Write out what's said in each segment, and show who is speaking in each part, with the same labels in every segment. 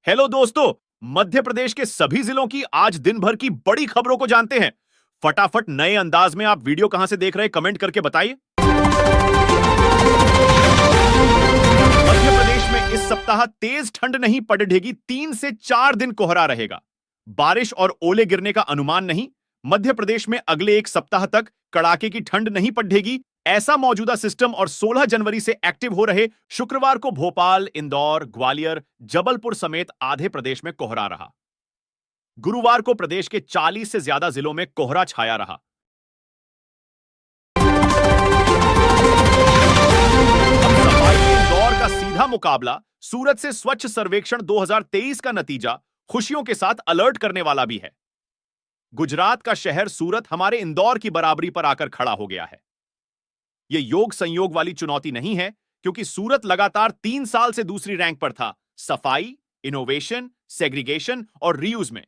Speaker 1: Hello दोस्तों। मध्य प्रदेश के सभी जिलों की आज दिन भर की बड़ी खबरों को जानते हैं। फटाफट नए अंदाज में आप वीडियो कहां से देख रहे हैं कमेंट करके बताइए। मध्य प्रदेश में इस सप्ताह तेज ठंड नहीं पड़ेगी, 3 से 4 दिन कोहरा रहेगा। बारिश और ओले गिरने का अनुमान नहीं। मध्य प्रदेश में अगले एक सप्ताह तक कड़ाके की ठंड नहीं पड़ेगी। ऐसा मौजूदा सिस्टम और 16 जनवरी से एक्टिव हो रहे शुक्रवार को भोपाल, इंदौर, ग्वालियर, जबलपुर समेत आधे प्रदेश में कोहरा रहा। गुरुवार को प्रदेश के 40 से ज्यादा जिलों में कोहरा छाया रहा। अब सफाई में इंदौर का सीधा मुकाबला सूरत से स्वच्छ सर्वेक्षण 2023 का नतीजा खुशियों के साथ अलर्ट करने वाला भी है। गुजरात का शहर सूरत हमारे इंदौर की बराबरी पर आकर खड़ा हो गया है। यह योग संयोग वाली चुनौती नहीं है, क्योंकि सूरत लगातार 3 साल से दूसरी रैंक पर था सफाई, इनोवेशन, सेग्रीगेशन और रीयूज में।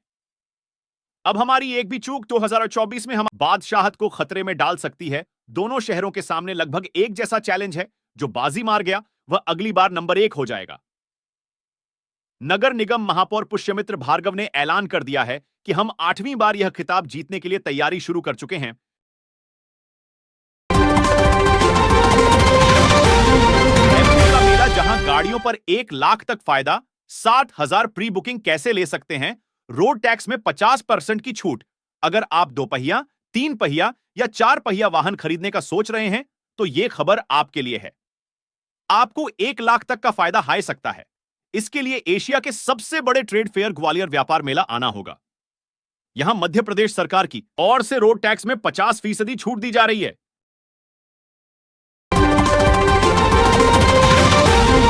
Speaker 1: अब हमारी एक भी चूक 2024 में हम बादशाहत को खतरे में डाल सकती है। दोनों शहरों के सामने लगभग एक जैसा चैलेंज है। जो बाजी मार गया वह अगली बार नंबर 1 हो जाएगा। नगर निगम महापौर पुष्यमित्र भार्गव ने ऐलान कर दिया है कि हम 8वीं बार यह खिताब जीतने के लिए तैयारी शुरू कर चुके हैं। जहां गाड़ियों पर 1 लाख तक फायदा, 60,000 प्री बुकिंग कैसे ले सकते हैं, रोड टैक्स में 50% की छूट। अगर आप 2 पहिया, 3 पहिया या 4 पहिया वाहन खरीदने का सोच रहे हैं तो यह खबर आपके लिए है। आपको 1 लाख तक का फायदा हाय सकता है। इसके लिए एशिया के सबसे बड़े ट्रेड फेयर ग्वालियर व्यापार मेला आना होगा। यहां मध्य प्रदेश सरकार की ओर से रोड टैक्स में 50% छूट दी जा रही है।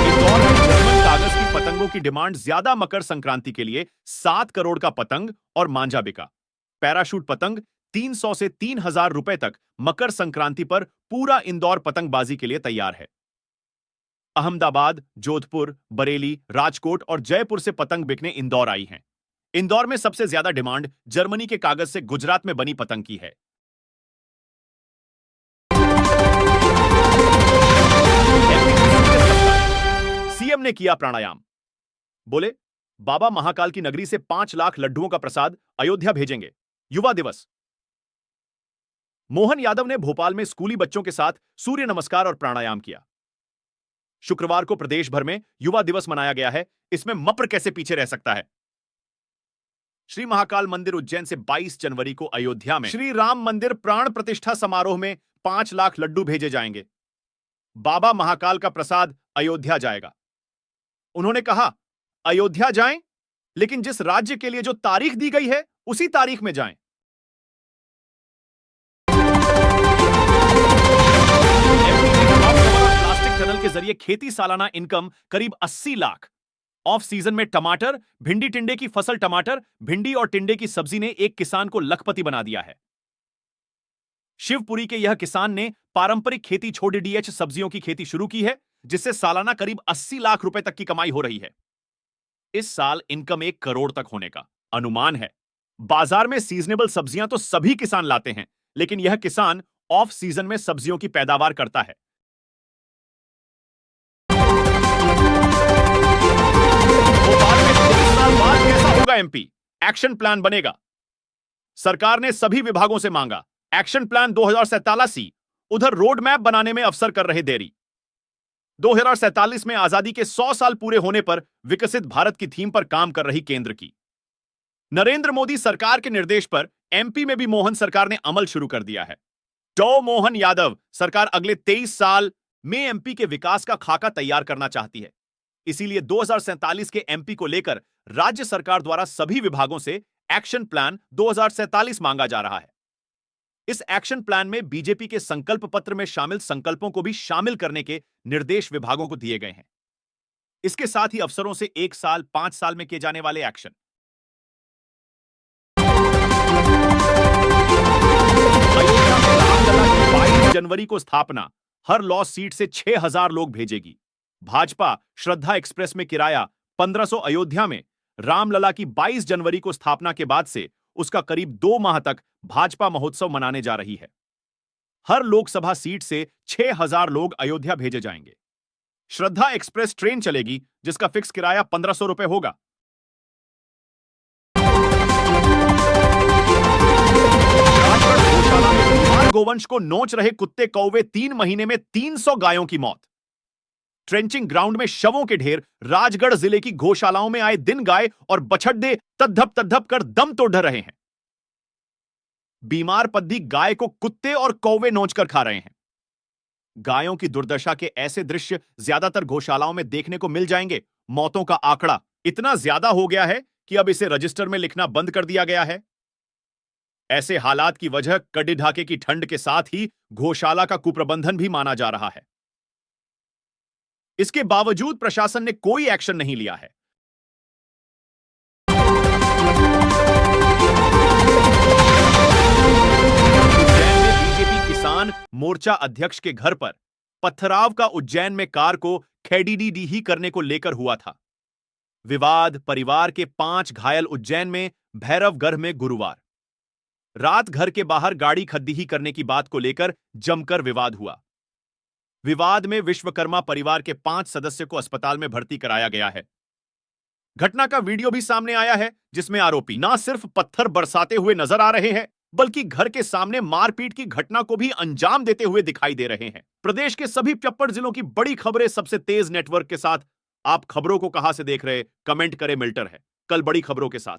Speaker 1: इंदौर में जर्मन कागज की पतंगों की डिमांड ज्यादा। मकर संक्रांति के लिए 7 करोड़ का पतंग और मांझा बिका। पैराशूट पतंग 300 से 3,000 रुपए तक मकर संक्रांति पर पूरा इंदौर पतंगबाजी के लिए तैयार है। अहमदाबाद, जोधपुर, बरेली, राजकोट और जयपुर से पतंग बिकने इंदौर आई हैं। इंदौर में सबसे ज्यादा डिमांड जर्मनी के कागज से गुजरात में बनी पतंग की है। सीएम ने किया प्राणायाम। बोले, बाबा महाकाल की नगरी से 5 लाख लड्डुओं का प्रसाद अयोध्या भेजेंगे। युवा दिवस। मोहन यादव ने भोपाल में स्कूली बच्चों के साथ सूर्य नमस्कार और प्राणायाम किया। शुक्रवार को प्रदेश भर में युवा दिवस मनाया गया है। इसमें मप्र कैसे पीछे रह सकता है। श्री महाकाल मंदिर उज्जैन से 22 जनवरी को अयोध्या में श्री राम मंदिर प्राण प्रतिष्ठा समारोह में 5 लाख लड्डू भेजे जाएंगे। बाबा महाकाल का प्रसाद अयोध्या जाएगा। उन्होंने कहा, अयोध्या जाएं, लेकिन जिस राज्य के लिए जो तारीख दी गई है उसी तारीख में जाएं। प्लास्टिक टनल के जरिए खेती सालाना इनकम करीब 80 लाख। ऑफ सीजन में टमाटर, भिंडी टिंडे की फसल टमाटर, भिंडी और टिंडे की सब्जी ने एक किसान को लखपति बना दिया है। शिवपुरी के यह किसान ने पारंपरिक खेती छोड़ डीएच सब्जियों की खेती शुरू की है, जिससे सालाना करीब 80 लाख रुपए तक की कमाई हो रही है। इस साल इनकम 1 करोड़ तक होने का अनुमान है। बाजार में सीजनेबल सब्जियां तो सभी किसान लाते हैं, लेकिन यह किसान ऑफ सीजन में सब्जियों की पैदावार करता है। भोपाल में 23 साल बाद कैसा होगा एमपी, एक्शन प्लान बनेगा। सरकार ने सभी विभागों से मांगा एक्शन प्लान 2047। उधर रोड मैप बनाने में अफसर कर रहे देरी। 2047 में आजादी के 100 साल पूरे होने पर विकसित भारत की थीम पर काम कर रही केंद्र की नरेंद्र मोदी सरकार के निर्देश पर एमपी में भी मोहन सरकार ने अमल शुरू कर दिया है। मोहन यादव सरकार अगले 23 साल में एमपी के विकास का खाका तैयार करना चाहती है। इसीलिए 2047 के एमपी को लेकर राज्य सरकार द्वारा सभी विभागों से एक्शन प्लान 2047 मांगा जा रहा है। इस एक्शन प्लान में बीजेपी के संकल्प पत्र में शामिल संकल्पों को भी शामिल करने के निर्देश विभागों को दिए गए हैं। इसके साथ ही अफसरों से 1 साल, 5 साल में किए जाने वाले एक्शन। 22 जनवरी को स्थापना, हर लॉ सीट से 6,000 लोग भेजेगी। भाजपा श्रद्धा एक्सप्रेस में किराया 1500। अयोध्या में रामलला की 22 जनवरी को स्थापना के बाद से उसका करीब 2 माह तक भाजपा महोत्सव मनाने जा रही है। हर लोकसभा सीट से 6,000 लोग अयोध्या भेजे जाएंगे। श्रद्धा एक्सप्रेस ट्रेन चलेगी, जिसका फिक्स किराया 1500 रुपए होगा। गोवंश को नोच रहे कुत्ते कौवे 3 महीने में 300 गायों की मौत। ट्रेंचिंग ग्राउंड में शवों के ढेर। राजगढ़ जिले की गौशालाओं में आए दिन गाय और बछड्डे तद्धप कर दम तोड़ रहे हैं। बीमार पद्दी गाय को कुत्ते और कौवे नोचकर खा रहे हैं। गायों की दुर्दशा के ऐसे दृश्य ज्यादातर गौशालाओं में देखने को मिल जाएंगे। मौतों का आंकड़ा इतना ज्यादा हो गया है कि अब इसे रजिस्टर में लिखना बंद कर दिया गया है। ऐसे हालात की वजह कड़े ढाके की ठंड के साथ ही गौशाला का कुप्रबंधन भी माना जा रहा है। इसके बावजूद प्रशासन ने कोई एक्शन नहीं लिया है। उज्जैन में बीजेपी किसान मोर्चा अध्यक्ष के घर पर पथराव का उज्जैन में कार को खेडीडीडी करने को लेकर हुआ था विवाद। परिवार के 5 घायल। उज्जैन में भैरवगढ़ में गुरुवार रात घर के बाहर गाड़ी खद्दी करने की बात को लेकर जमकर विवाद हुआ। विवाद में विश्वकर्मा परिवार के 5 सदस्य को अस्पताल में भर्ती कराया गया है। घटना का वीडियो भी सामने आया है, जिसमें आरोपी ना सिर्फ पत्थर बरसाते हुए नजर आ रहे हैं, बल्कि घर के सामने मारपीट की घटना को भी अंजाम देते हुए दिखाई दे रहे हैं। प्रदेश के सभी 56 जिलों की बड़ी खबरें सबसे तेज नेटवर्क के साथ। आप खबरों को कहां से देख रहे, कमेंट करें। मिल्टर है कल बड़ी खबरों के साथ।